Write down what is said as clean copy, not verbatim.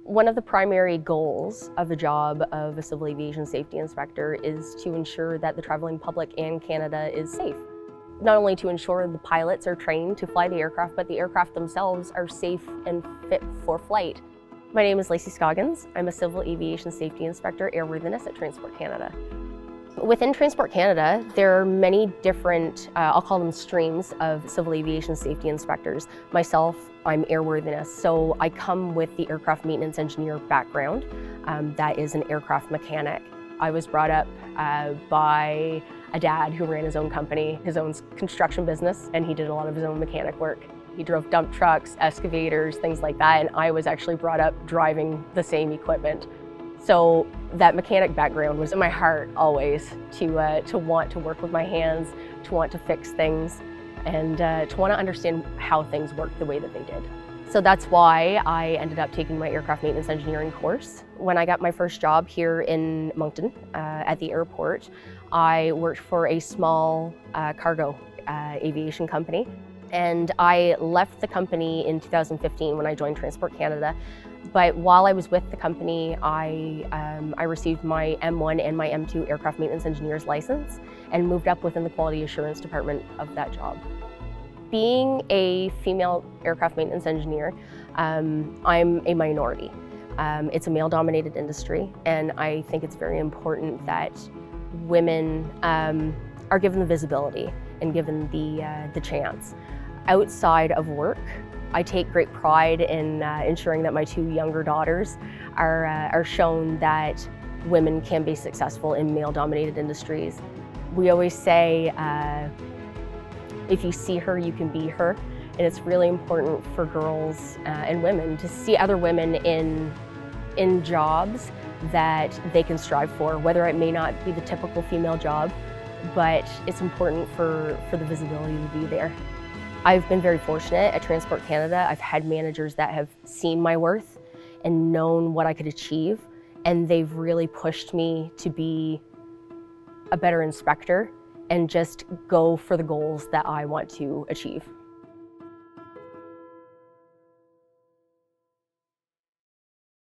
One of the primary goals of the job of a civil aviation safety inspector is to ensure that the traveling public in Canada is safe. Not only to ensure the pilots are trained to fly the aircraft, but the aircraft themselves are safe and fit for flight. My name is Lacey Scoggins. I'm a civil aviation safety inspector airworthiness at Transport Canada. Within Transport Canada, there are many different, I'll call them streams of civil aviation safety inspectors. Myself, I'm airworthiness, so I come with the aircraft maintenance engineer background. That is an aircraft mechanic. I was brought up by a dad who ran his own company, his own construction business, and he did a lot of his own mechanic work. He drove dump trucks, excavators, things like that, and I was actually brought up driving the same equipment. So that mechanic background was in my heart always, to want to work with my hands, to want to fix things, and to want to understand how things work the way that they did. So that's why I ended up taking my aircraft maintenance engineering course. When I got my first job here in Moncton at the airport, I worked for a small cargo aviation company. And I left the company in 2015 when I joined Transport Canada. But while I was with the company, I received my M1 and my M2 aircraft maintenance engineer's license and moved up within the quality assurance department of that job. Being a female aircraft maintenance engineer, I'm a minority. It's a male-dominated industry, and I think it's very important that women are given the visibility and given the chance. Outside of work, I take great pride in ensuring that my two younger daughters are shown that women can be successful in male-dominated industries. We always say, if you see her, you can be her. And it's really important for girls and women to see other women in jobs that they can strive for, whether it may not be the typical female job, but it's important for the visibility to be there. I've been very fortunate at Transport Canada. I've had managers that have seen my worth and known what I could achieve, and they've really pushed me to be a better inspector and just go for the goals that I want to achieve.